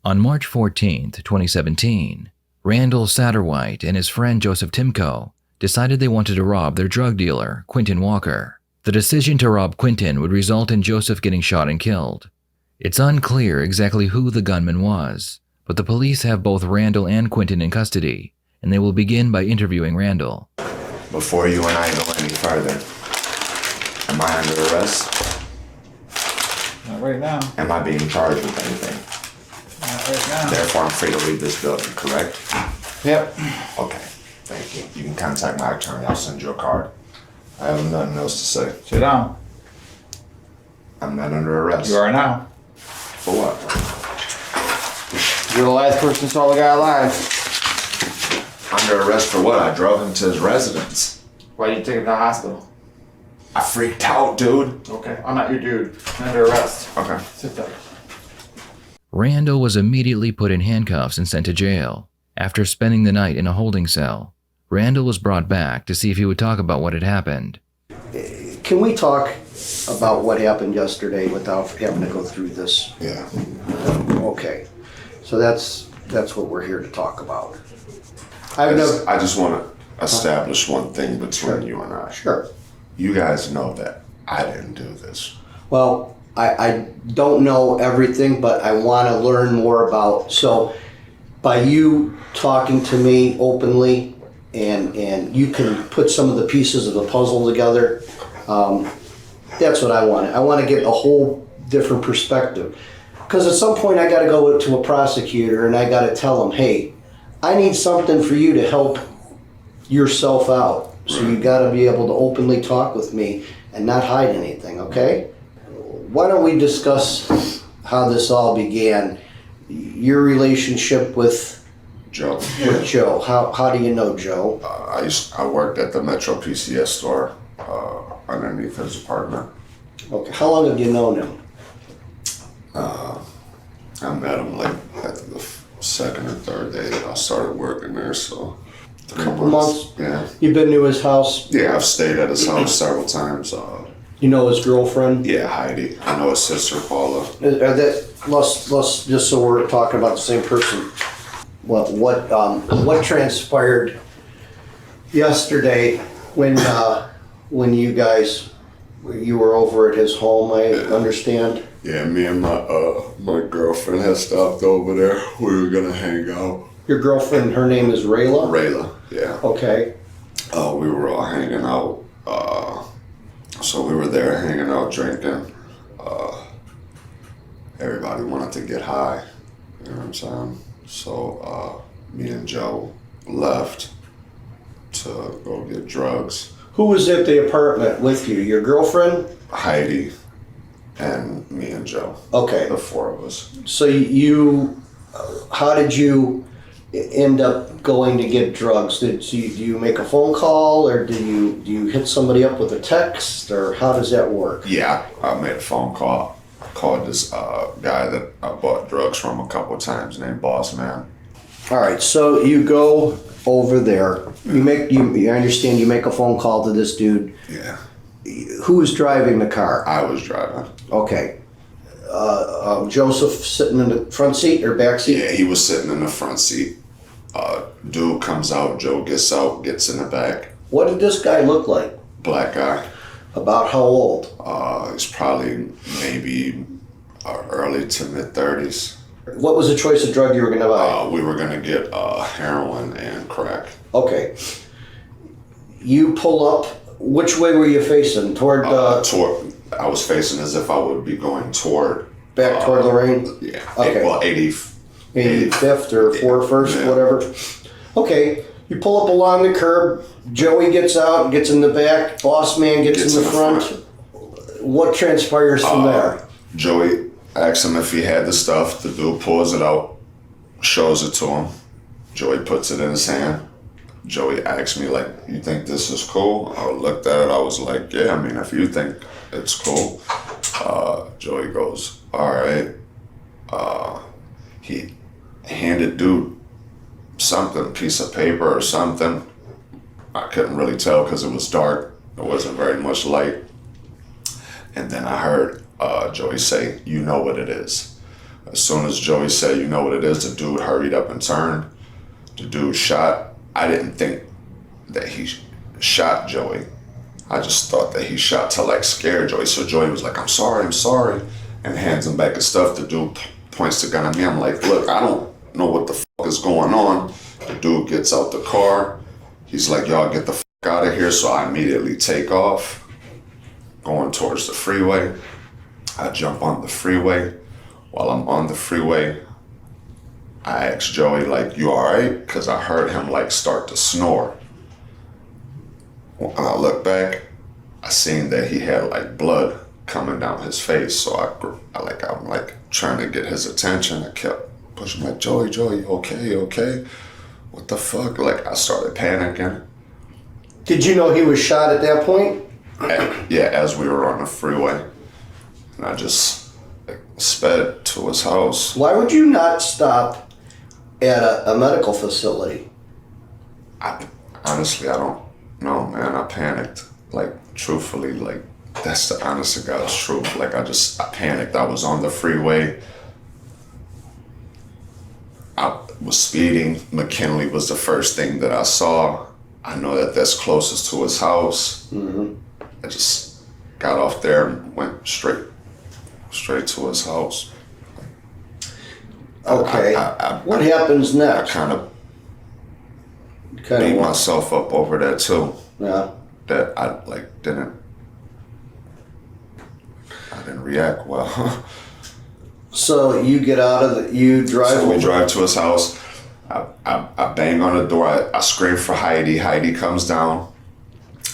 On March 14, 2017, Randall Satterwhite and his friend Joseph Timko decided they wanted to rob their drug dealer, Quentin Walker. The decision to rob Quentin would result in Joseph getting shot and killed. It's unclear exactly who the gunman was, but the police have both Randall and Quentin in custody, and they will begin by interviewing Randall. Before you and I go any further, am I under arrest? Not right now. Am I being charged with anything? Not right now. Therefore, I'm free to leave this building, correct? Yep. Okay, thank you. You can contact my attorney. I'll send you a card. I have nothing else to say. Sit down. I'm not under arrest. You are now. For what? You're the last person who saw the guy alive. Under arrest for what? I drove him to his residence. Why did you take him to the hospital? I freaked out, dude. Okay, I'm not your dude. I'm under arrest. Okay. Sit down. Randall was immediately put in handcuffs and sent to jail. After spending the night in a holding cell, Randall was brought back to see if he would talk about what had happened. Can we talk about what happened yesterday without having to go through this? Yeah. Okay, so that's what we're here to talk about. I just want to establish one thing between you and I. Sure. You guys know that I didn't do this. Well, I don't know everything, but I want to learn more about, so by you talking to me openly and you can put some of the pieces of the puzzle together, that's what I want. I want to get a whole different perspective. Because at some point I got to go to a prosecutor and I got to tell them, hey, I need something for you to help yourself out. So you got to be able to openly talk with me and not hide anything, okay? Why don't we discuss how this all began? Your relationship with Joe. Joe. How do you know Joe? I worked at the Metro PCS store underneath his apartment. Okay. How long have you known him? I met him like at the second or third day that I started working there, so 3 Couple months? Yeah. You've been to his house? Yeah, I've stayed at his house several times. You know his girlfriend? Yeah, Heidi. I know his sister Paula. Let's just so we're talking about the same person. What transpired yesterday when you guys were over at his home? I understand. Yeah, me and my girlfriend had stopped over there. We were gonna hang out. Your girlfriend, her name is Rayla? Rayla, yeah. Okay. We were all hanging out. So we were there hanging out, drinking. Everybody wanted to get high. You know what I'm saying? So me and Joe left to go get drugs. Who was at the apartment with you? Your girlfriend? Heidi and me and Joe. Okay. The four of us. So how did you end up going to get drugs? Do you make a phone call, or do you hit somebody up with a text, or how does that work? Yeah, I made a phone call. Called this guy that I bought drugs from a couple of times named Boss Man. All right, so you go over there. I understand you make a phone call to this dude. Yeah. Who was driving the car? I was driving. Okay. Joseph sitting in the front seat or back seat? Yeah, he was sitting in the front seat. Dude comes out, Joe gets out, gets in the back. What did this guy look like? Black guy. About how old? He's probably maybe early to mid 30s. What was the choice of drug you were going to buy? We were gonna get heroin and crack. Okay. You pull up. Which way were you facing? Toward I was facing as if I would be going toward. back toward Lorraine? Yeah. Okay. Well, 85th or 41st, Yeah. whatever. Okay. You pull up along the curb. Joey gets out and gets in the back. Boss Man gets in the front. What transpires from there? Joey asks him if he had the stuff. The dude pulls it out, shows it to him. Joey puts it in his hand. Joey asks me, like, you think this is cool? I looked at it. I was like, yeah, I mean, if you think it's cool. Joey goes, all right. He handed dude something, piece of paper or something. I couldn't really tell because it was dark. There wasn't very much light. And then I heard Joey say, you know what it is. As soon as Joey said, you know what it is, the dude hurried up and turned. The dude shot. I didn't think that he shot Joey. I just thought that he shot to like scare Joey. So Joey was like, I'm sorry, and hands him back his stuff. The dude points the gun at me. I'm like, look, I don't know what the fuck is going on. The dude gets out the car. He's like, y'all get the fuck out of here. So I immediately take off, going towards the freeway. I jump on the freeway. While I'm on the freeway, I asked Joey, like, you all right? Because I heard him, like, start to snore. When I look back, I seen that he had, like, blood coming down his face. So I'm like, trying to get his attention. I kept pushing, like, Joey, okay? What the fuck? Like, I started panicking. Did you know he was shot at that point? Yeah, as we were on the freeway. And I just sped to his house. Why would you not stop at a medical facility? Honestly, I don't know, man. I panicked. Like, truthfully, like, that's the honest to God's truth. Like, I panicked. I was on the freeway. I was speeding. McKinley was the first thing that I saw. I know that that's closest to his house. Mm-hmm. I just got off there and went straight to his house. Okay. What happens I next? kind of beat what? myself up over that too. Yeah. That I didn't react well. So you get out of you drive. So we over. drive to his house. I bang on the door. I scream for Heidi. Heidi comes down.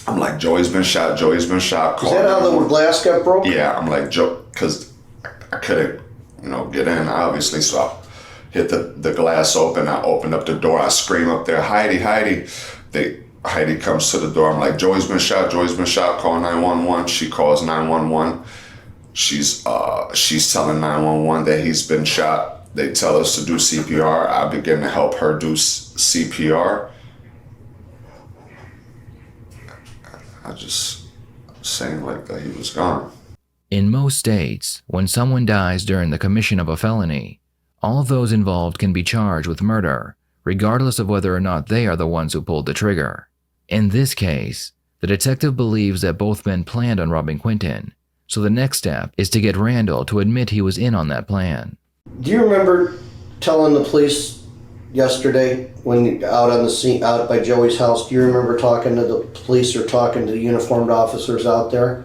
I'm like, Joey's been shot. Is that how the glass got broken? Yeah, I'm like, Joe, because I couldn't, get in, obviously. So I hit the glass open. I opened up the door. I scream up there, Heidi. Heidi comes to the door. I'm like, Joey's been shot. Call 911. She calls 911. She's telling 911 that he's been shot. They tell us to do CPR. I begin to help her do CPR. I just saying like that he was gone. In most states, when someone dies during the commission of a felony, all of those involved can be charged with murder, regardless of whether or not they are the ones who pulled the trigger. In this case, the detective believes that both men planned on robbing Quintin, so the next step is to get Randall to admit he was in on that plan. Do you remember telling the police yesterday when out on the scene, out by Joey's house? Do you remember talking to the police or talking to the uniformed officers out there?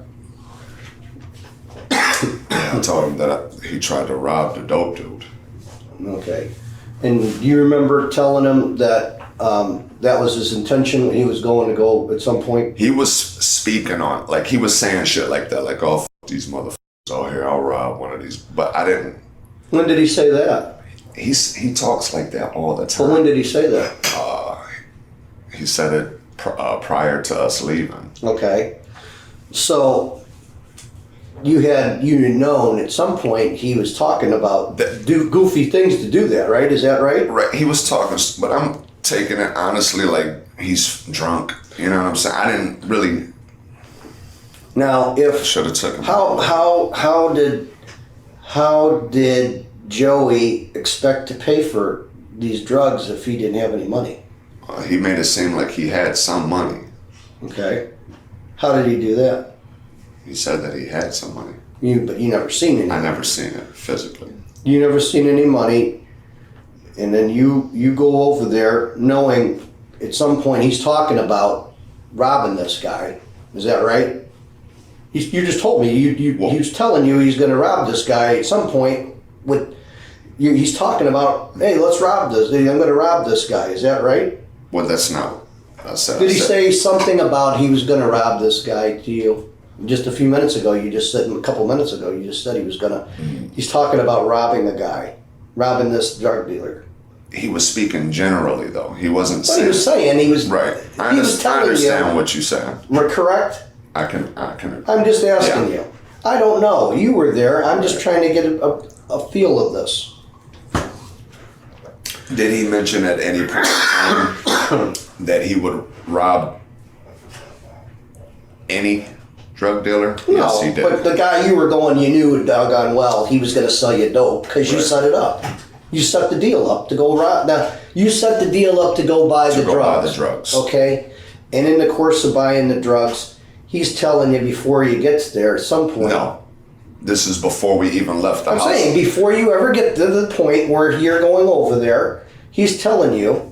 I told him that he tried to rob the dope dude. Okay. And do you remember telling him that that was his intention when he was going to go at some point? He was speaking on, like, he was saying shit like that, like, oh, these motherfuckers out here, I'll rob one of these. But I didn't. When did he say that? He talks like that all the time. But when did he say that? He said it prior to us leaving. Okay. So you had known at some point he was talking about do goofy things to do that, right? Is that right? Right. He was talking, but I'm taking it honestly like he's drunk. You know what I'm saying? I didn't really. Now, if Should have took him. How did Joey expect to pay for these drugs if he didn't have any money? He made it seem like he had some money. Okay. How did he do that? He said that he had some money. But you never seen any. I never seen it physically. You never seen any money, and then you go over there knowing at some point he's talking about robbing this guy. Is that right? You just told me he was telling you he's going to rob this guy at some point. He's talking about, hey, let's rob this. I'm going to rob this guy. Is that right? Well, that's not. Did he say something about he was going to rob this guy to you? Just a few minutes ago, a couple minutes ago, you just said he was going to. He's talking about robbing a guy, robbing this drug dealer. He was speaking generally, though. He wasn't What saying. he was saying, he was Right. I understand what you said. Correct? I can. I'm just asking you. I don't know. You were there. I'm just trying to get a feel of this. Did he mention at any point in time that he would rob any drug dealer? No, Yes, he did. but the guy you were going, you knew doggone well he was going to sell you dope because you Right. set it up. You set the deal up to go right now. You set the deal up to go buy the go drugs. buy the drugs. Okay, and in the course of buying the drugs, he's telling you before he gets there at some point. No. This is before we even left the I'm house. saying before you ever get to the point where you're going over there, he's telling you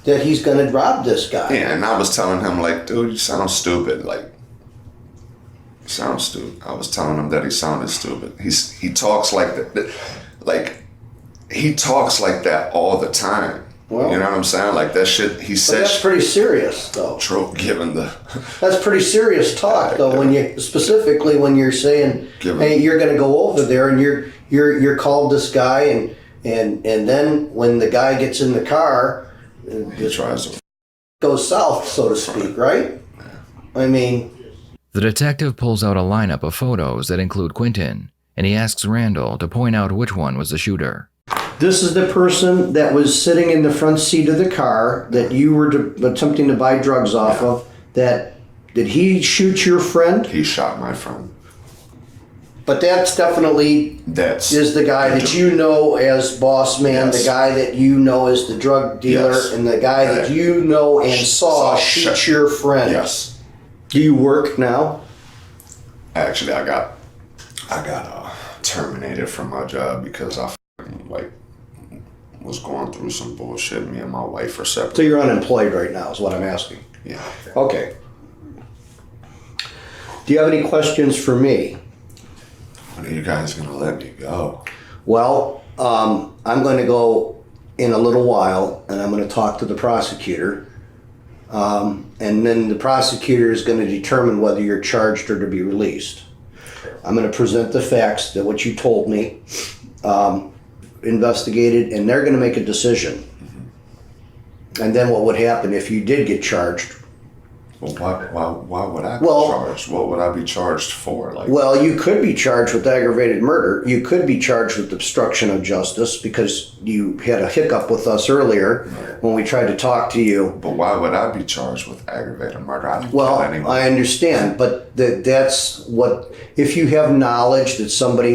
that he's going to rob this guy. Yeah, and I was telling him, like, dude, you sound stupid. Like, you sound stupid. I was telling him that he sounded stupid. He talks like that. Like, he talks like that all the time. Well, you know what I'm saying? Like, that shit, he But says. that's pretty serious, though. True, given the. That's pretty serious talk, though. When you specifically when you're saying, Given- "Hey, you're going to go over there," and you're called this guy, and then when the guy gets in the car, He tries to. goes south, so to speak, right? I mean, The detective pulls out a lineup of photos that include Quinton, and he asks Randall to point out which one was the shooter. this is the person that was sitting in the front seat of the car that you were attempting to buy drugs off of. Did he shoot your friend? He shot my friend. But that's definitely That's. is the guy that you know as boss man, Yes. the guy that you know as the drug dealer, Yes. and the guy that you know and saw shoot your friend. Yes. Do you work now? Actually, I got terminated from my job because I like was going through some bullshit. Me and my wife are So separate. you're unemployed right now, is what I'm asking. Yeah. Okay. Do you have any questions for me? When are you guys gonna let me go? Well, I'm going to go in a little while, and I'm going to talk to the prosecutor. And then the prosecutor is going to determine whether you're charged or to be released. I'm going to present the facts that what you told me, investigated, and they're going to make a decision. And then what would happen if you did get charged? Well, why would I be Well- charged? What would I be charged for? Like, Well, you could be charged with aggravated murder. You could be charged with obstruction of justice because you had a hiccup with us earlier when we tried to talk to you. but why would I be charged with aggravated murder? I didn't Well, kill anyone. I understand, but that's what, if you have knowledge that somebody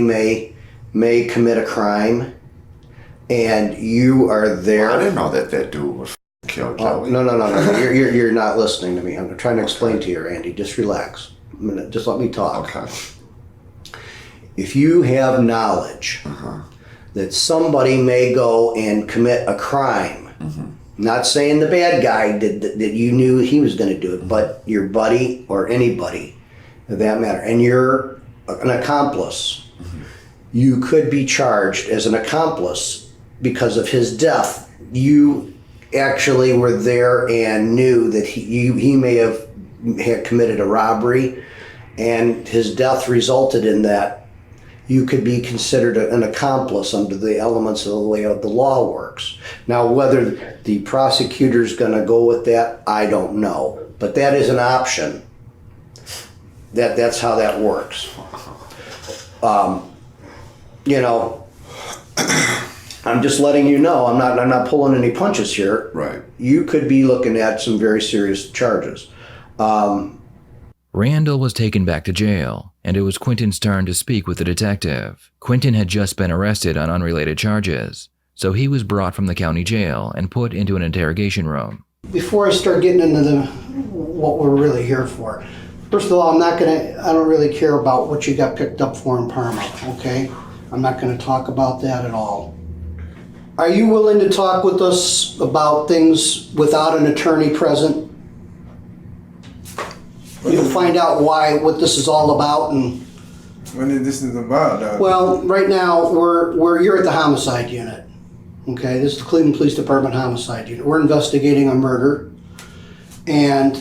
may commit a crime and you are there. I didn't know that dude would kill Oh, Joey. no. You're not listening to me. I'm trying to explain to you, Randy. Just relax. Just let me talk. Okay. If you have knowledge that somebody may go and commit a crime, not saying the bad guy did that you knew he was going to do it, but your buddy or anybody of that matter, and you're an accomplice, you could be charged as an accomplice because of his death. You actually were there and knew that he may have had committed a robbery, and his death resulted in that. You could be considered an accomplice under the elements of the way the law works. Now, whether the prosecutor's going to go with that, I don't know, but that is an option. That's how that works. I'm just letting you know. I'm not pulling any punches here. Right. You could be looking at some very serious charges. Randall was taken back to jail, and it was Quinton's turn to speak with the detective. Quinton had just been arrested on unrelated charges, so he was brought from the county jail and put into an interrogation room. Before I start getting into what we're really here for, first of all, I don't really care about what you got picked up for in Parma, okay? I'm not gonna talk about that at all. Are you willing to talk with us about things without an attorney present? You'll find out what this is all about, and What is this about, though? well, right now you're at the homicide unit. Okay, this is the Cleveland Police Department homicide unit. We're investigating a murder, and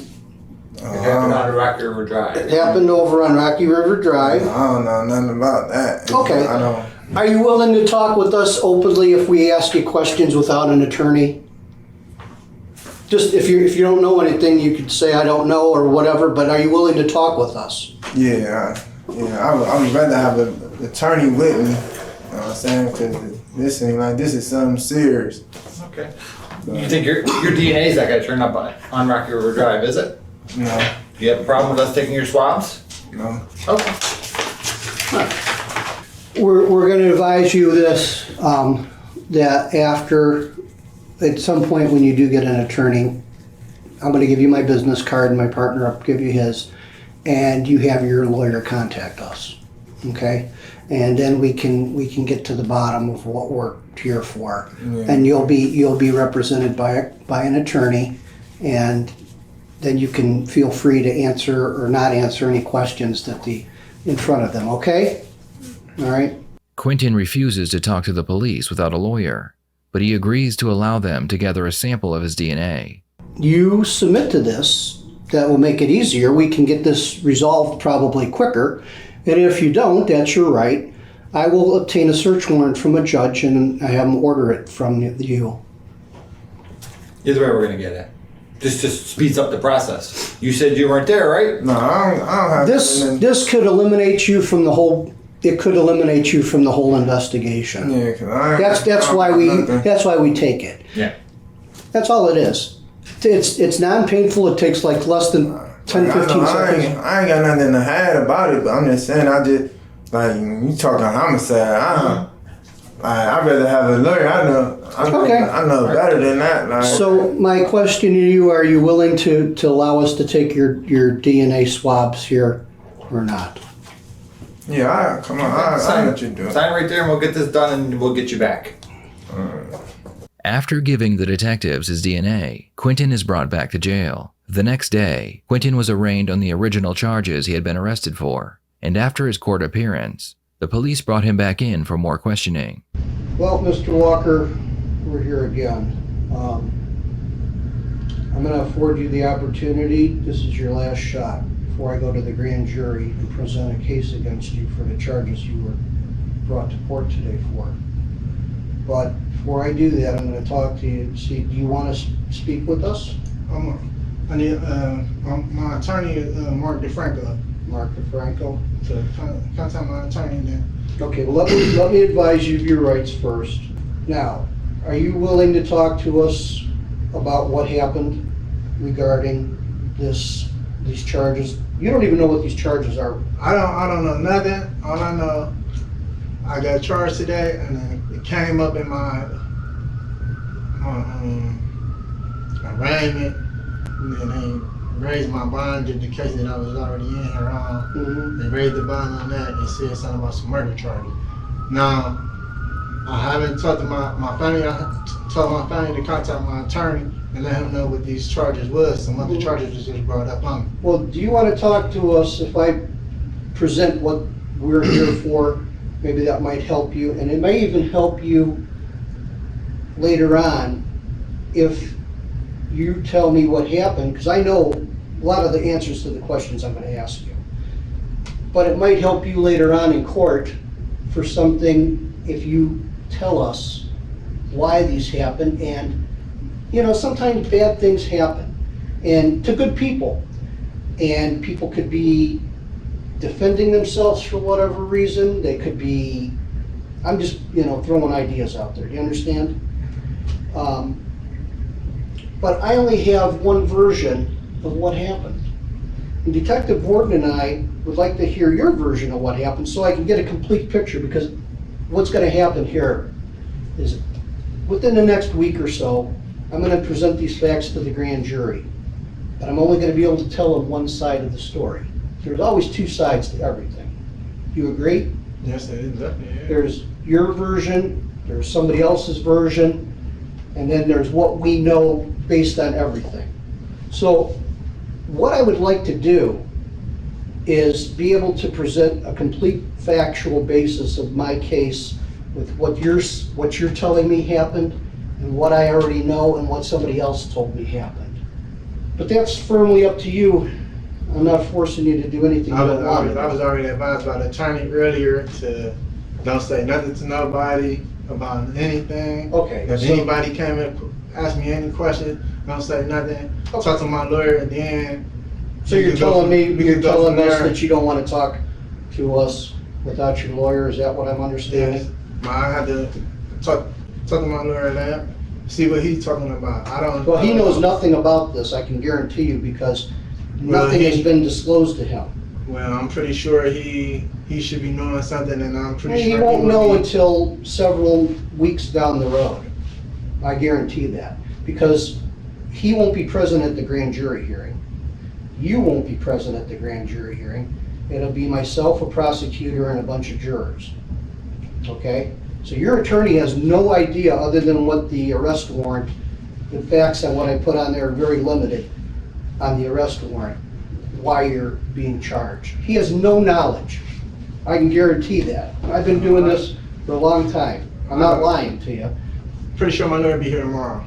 It happened on Rocky River Drive. it happened over on Rocky River Drive. I don't know nothing about that. Okay. I don't. Are you willing to talk with us openly if we ask you questions without an attorney? Just if you don't know anything, you could say I don't know or whatever. But are you willing to talk with us? Yeah, I would rather have an attorney with me. You know what I'm saying? Because this ain't like this is something serious. Okay. You think your DNA is that guy turned up on Rocky River Drive, is it? You know, Do you have a problem with us taking your swabs? No. Okay. We're gonna advise you this, that after, at some point when you do get an attorney, I'm gonna give you my business card and my partner will give you his, and you have your lawyer contact us, okay? And then we can get to the bottom of what we're here for. And you'll be represented by an attorney, and then you can feel free to answer or not answer any questions in front of them, okay? All right? Quentin refuses to talk to the police without a lawyer, but he agrees to allow them to gather a sample of his DNA. You submit to this, that will make it easier. We can get this resolved probably quicker. And if you don't, that's your right. I will obtain a search warrant from a judge and I have him order it from you. Either way, we're gonna get it. Just speeds up the process. You said you weren't there, right? No, I don't have nothing. This could eliminate you from the whole. It could eliminate you from the whole investigation. Yeah, 'cause I That's don't why have we nothing. that's why we take it. Yeah. That's all it is. It's non-painful. It takes like less than 10, Like, 15 seconds. I ain't got nothing to hide about it, but I'm just saying, like, you talking homicide, I'd rather have a lawyer. Okay. I know better than that. Like, So my question to you, are you willing to allow us to take your DNA swabs here or not? yeah, come on, I know what you're doing. Sign right there and we'll get this done and we'll get you back. After giving the detectives his DNA, Quentin is brought back to jail. The next day, Quentin was arraigned on the original charges he had been arrested for, and after his court appearance, the police brought him back in for more questioning. Well, Mr. Walker, we're here again. I'm going to afford you the opportunity. This is your last shot before I go to the grand jury and present a case against you for the charges you were brought to court today for. But before I do that, I'm going to talk to you. See, do you want to speak with us? I need my attorney, Mark DeFranco, Mark DeFranco? to contact my attorney then. Okay, well, let me advise you of your rights first. Now, are you willing to talk to us about what happened regarding these charges? You don't even know what these charges are. I don't know nothing. All I know, I got charged today, and then it came up in my arraignment, and then they raised my bond in the case that I was already in here on. Mm-hmm. They raised the bond on that and said something about some murder charges. Now, I haven't talked to my family. I told my family to contact my attorney and let him know what these charges was and what the charges was just brought up on me. Well, do you want to talk to us if I present what we're here for? Maybe that might help you, and it may even help you later on if you tell me what happened, because I know a lot of the answers to the questions I'm going to ask you. But it might help you later on in court for something if you tell us why these happen. And, you know, sometimes bad things happen, and to good people. And people could be defending themselves for whatever reason. They could be, I'm just, you know, throwing ideas out there. Do you understand? But I only have one version of what happened. And Detective Borden and I would like to hear your version of what happened so I can get a complete picture, because what's going to happen here is within the next week or so, I'm going to present these facts to the grand jury. But I'm only going to be able to tell them one side of the story. There's always two sides to everything. You agree? Yes, it is definitely. Yeah. There's your version, there's somebody else's version, and then there's what we know based on everything. So what I would like to do is be able to present a complete factual basis of my case with what you're telling me happened and what I already know and what somebody else told me happened. But that's firmly up to you. I'm not forcing you to do anything you don't want. I was already advised by the attorney earlier to don't say nothing to nobody about anything. Okay. If so- anybody came and asked me any question, don't say nothing. Talk to my lawyer and then. So you're telling me, we you're can go telling from us there. that you don't want to talk to us without your lawyer, is that what I'm understanding? Yes. I had to talk to my lawyer and then see what he's talking about. I don't. Well, he knows nothing about this, I can guarantee you, because Well, Nothing he- has been disclosed to him. Well, I'm pretty sure he should be knowing something, and I'm pretty He sure won't will know be- until several weeks down the road. I guarantee that. Because he won't be present at the grand jury hearing. You won't be present at the grand jury hearing. It'll be myself, a prosecutor, and a bunch of jurors. Okay? So your attorney has no idea, other than what the arrest warrant, the facts and what I put on there are very limited on the arrest warrant, why you're being charged. He has no knowledge. I can guarantee that. I've been doing this for a long time. I'm not lying to you. Pretty sure my lawyer will be here tomorrow.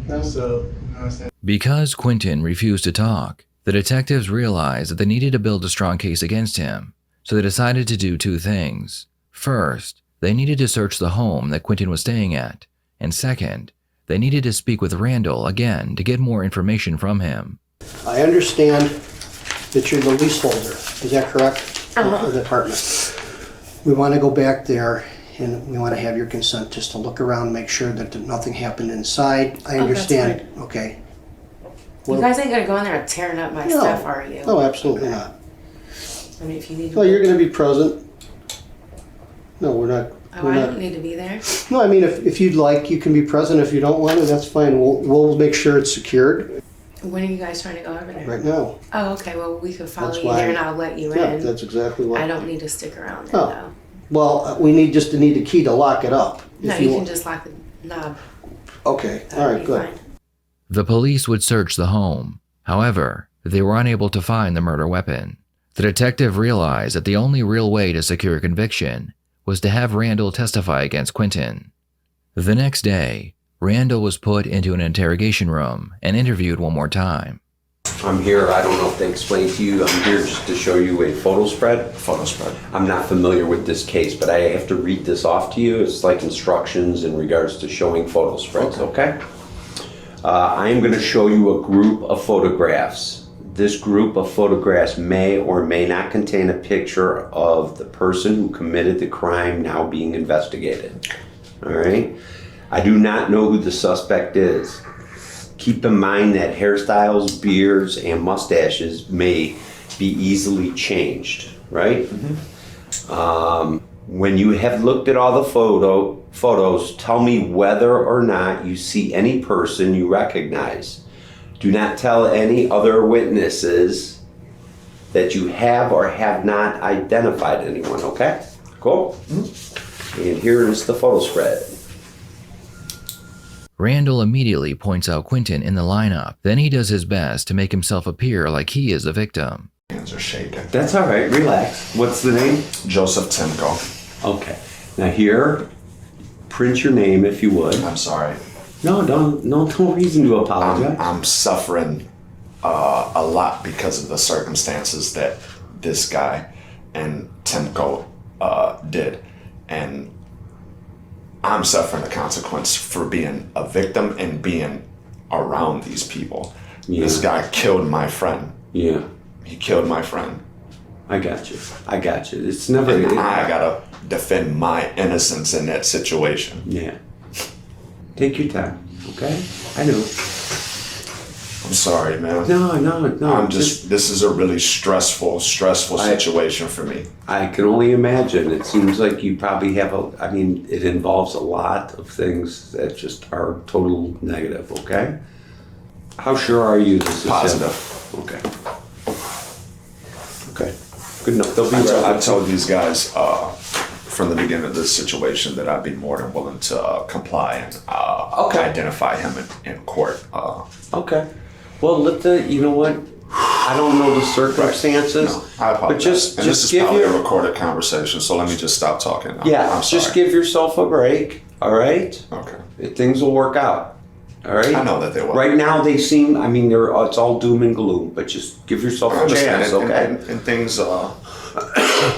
No? So, you know what I'm saying? Because Quintin refused to talk, the detectives realized that they needed to build a strong case against him, so they decided to do two things. First, they needed to search the home that Quintin was staying at, and second, they needed to speak with Randall again to get more information from him. I understand that you're the leaseholder. Is that correct? Of the apartment. We want to go back there and we want to have your consent just to look around and make sure that nothing happened inside. I understand. Okay. You guys ain't gonna go in there and tearing up my No. stuff, are you? No, absolutely not. I mean, if you need to. No, you're going to be present. No, we're not. Oh, We're I not. don't need to be there. No, I mean, if you'd like, you can be present. If you don't want to, that's fine. We'll make sure it's secured When are you guys trying to go over there? right now. Oh, okay. Well, we could follow That's you why- there, and I'll let you Yeah, in. that's exactly what. I don't need to stick around there, Oh. though. Well, we need the key to lock it up. No, if you can want. just lock the knob. Okay, That all would right, be good. fine. The police would search the home. However, they were unable to find the murder weapon. The detective realized that the only real way to secure a conviction was to have Randall testify against Quintin. The next day, Randall was put into an interrogation room and interviewed one more time. I'm here, I don't know if they explained to you, I'm here just to show you a photo spread. Photo spread. I'm not familiar with this case, but I have to read this off to you. It's like instructions in regards to showing photo spreads, okay? I am going to show you a group of photographs. This group of photographs may or may not contain a picture of the person who committed the crime now being investigated. All right? I do not know who the suspect is. Keep in mind that hairstyles, beards, and mustaches may be easily changed, right? When you have looked at all the photos, tell me whether or not you see any person you recognize. Do not tell any other witnesses that you have or have not identified anyone, okay? Cool? And here is the photo spread. Randall immediately points out Quintin in the lineup. Then he does his best to make himself appear like he is the victim. Hands are shaking. That's all right, relax. What's the name? Joseph Timko. Okay. Now here, print your name if you would. I'm sorry. No reason to apologize. I'm suffering a lot because of the circumstances that this guy and Timko did. And I'm suffering the consequence for being a victim and being around these people. Yeah. This guy killed my friend. Yeah, He killed my friend. I got you. It's never. And I gotta defend my innocence in that situation. Yeah. Take your time, okay? I know. I'm sorry, man. No. I'm just, this is a really stressful situation for me. I can only imagine. It seems like you probably have it involves a lot of things that just are total negative, okay? How sure are you this is Positive. Okay. Okay. Good enough. They'll be I right. told these guys from the beginning of this situation that I'd be more than willing to comply and identify him in court. Okay. Well, you know what? I don't know the circumstances. No, I apologize. But just this is give probably your a recorded conversation, so let me just stop talking. I'm sorry. just give yourself a break. All right. Okay. Things will work out. All right. I know that they will. Right now, they seem. It's all doom and gloom. But just give yourself I a understand chance, it, okay? and things.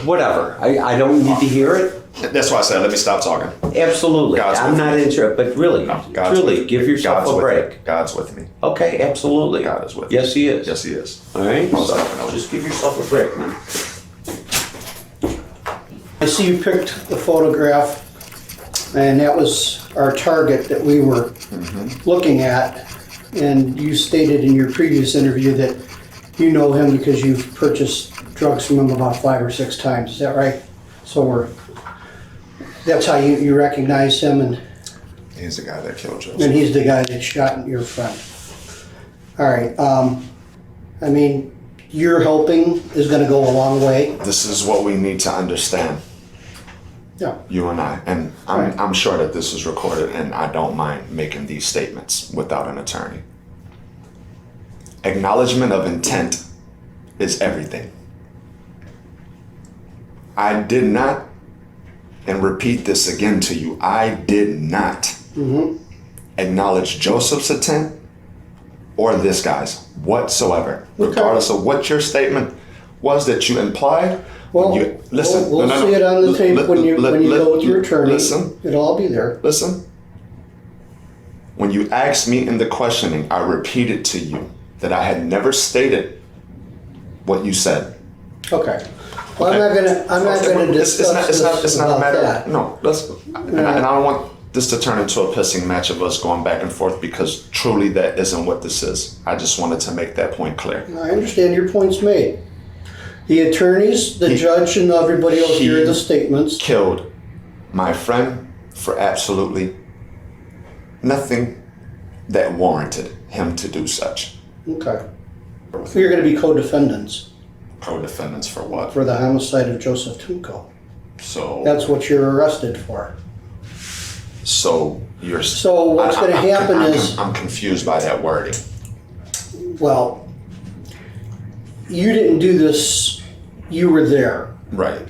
Whatever. I don't need to hear it. That's why I said let me stop talking. Absolutely. God's I'm with not me. interested. But really, God's truly, with give me. yourself God's a with break. me. God's with me. Okay. Absolutely. God is with me. Yes, He is. Yes, he is. All right. Most So definitely. just give yourself a break, man. I see you picked the photograph, and that was our target that we were looking at. And you stated in your previous interview that You know him because you've purchased drugs from him about 5 or 6 times, is that right? So that's how you recognize him, and He's the guy that killed Joseph. he's the guy that shot your friend. All right, I mean, your helping is gonna go a long way. This is what we need to understand, Yeah. you and I. And Right. I'm sure that this is recorded, and I don't mind making these statements without an attorney. Acknowledgement of intent is everything. I did not, and repeat this again to you, I did not acknowledge Joseph's intent or this guy's whatsoever. Okay. Regardless of what your statement was that you implied. Well, when you, listen, we'll no, no, see no. it on the Li- tape li- when you li- go with your attorney. Listen, It'll all be there. listen. When you asked me in the questioning, I repeated to you that I had never stated what you said. Okay. Well, I'm not gonna discuss It's not a about matter. that. No, and I don't want this to turn into a pissing match of us going back and forth, because truly that isn't what this is. I just wanted to make that point clear. I understand your point's made. The attorneys, the judge, and everybody else hear the statements. Killed my friend for absolutely nothing that warranted him to do such. Okay. So you're gonna be co-defendants Co-defendants for what? for the homicide of Joseph Timko. So That's what you're arrested for. you're. So what's gonna happen is- I'm confused by that wording. Well, you didn't do this, you were there. Right.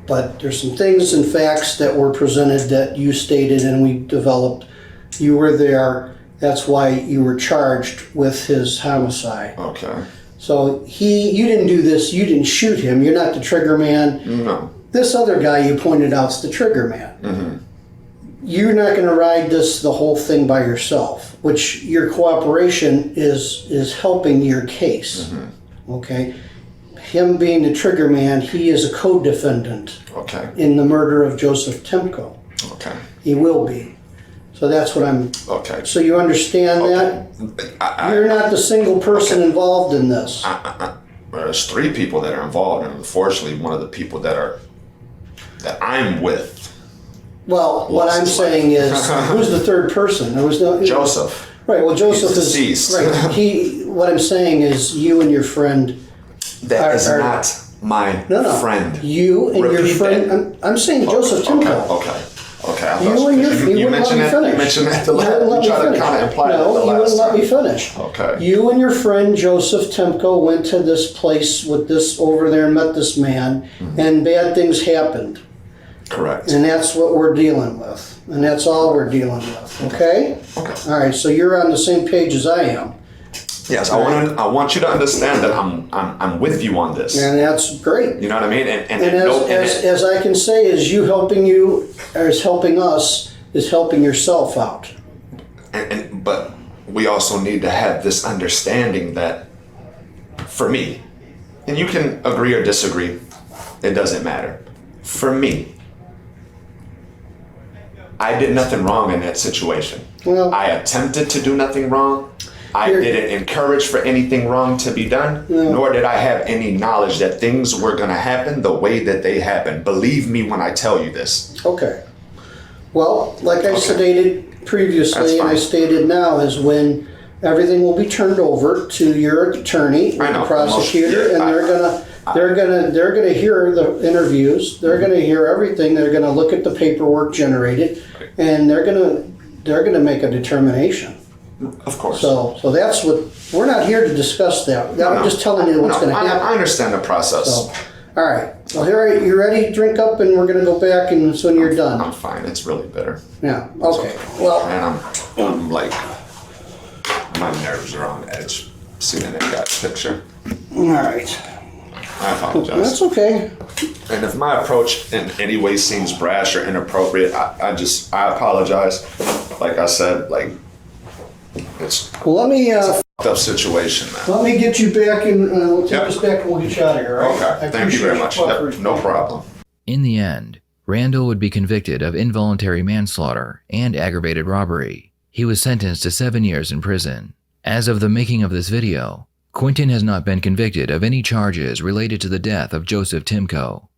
But there's some things and facts that were presented that you stated and we developed. You were there, that's why you were charged with his homicide. Okay. So you didn't do this, you didn't shoot him, you're not the trigger man. No. This other guy you pointed out's the trigger man. You're not gonna ride the whole thing by yourself, which your cooperation is helping your case. Okay? Him being the trigger man, he is a co-defendant Okay. in the murder of Joseph Timko. Okay. He will be. So that's what I'm, Okay. so you understand that? You're not the single person involved in this. There's 3 people that are involved, and unfortunately, one of the people that I'm with, Well, what I'm saying is, who's the third person? There was no Joseph. Right. Well, Joseph He's is deceased. right. What I'm saying is, you and your friend. That is are- not my No, no. friend. You and your Repeat friend. that. I'm saying Joseph Okay. Timko. Okay. Okay. I You thought- and your you you wouldn't let mentioned me that. finish. You mentioned that the You last. wouldn't let You me tried to finish. kind of imply that No, the you last wouldn't let time. me finish. Okay. You and your friend Joseph Timko went to this place with this over there and met this man, and bad things happened. Correct. And that's what we're dealing with. And that's all we're dealing with. Okay? Okay. All right, so you're on the same page as I am. Yes, I want you to understand that I'm with you on this. And that's great. You know what I mean? And as I can say, is you helping you, or is helping us, is helping yourself out. But we also need to have this understanding that, for me, and you can agree or disagree, it doesn't matter. For me, I did nothing wrong in that situation. Well- I attempted to do nothing wrong. I You're- didn't encourage for anything wrong to be done, nor did I have any knowledge that things were going to happen the way that they happened. Believe me when I tell you this. Okay. Well, like I stated That's previously, and I fine. stated now, is when everything will be turned over to your attorney, I know. the prosecutor, Yeah, and they're gonna hear the interviews. They're gonna hear everything. They're gonna look at the paperwork generated, and they're gonna make a determination. Of course. So that's what we're not here to discuss that. I'm just telling you what's No, going to happen. I understand the process. So, all right. Well, here you ready? Drink up, and we're going to go back, and so when you're done. I'm fine. It's really bitter. Yeah. Okay. Well, And I'm like, my nerves are on edge seeing that picture. all right. I apologize. That's okay. And if my approach in any way seems brash or inappropriate, I apologize. Like I said, like, it's Well, let me a fucked up situation, man. let me get you back, and we'll take Yep. this back, and we'll get you out of here. All right? I Okay, thank you appreciate very your much. Yep, cooperation. no problem. In the end, Randall would be convicted of involuntary manslaughter and aggravated robbery. He was sentenced to 7 years in prison. As of the making of this video, Quintin has not been convicted of any charges related to the death of Joseph Timko.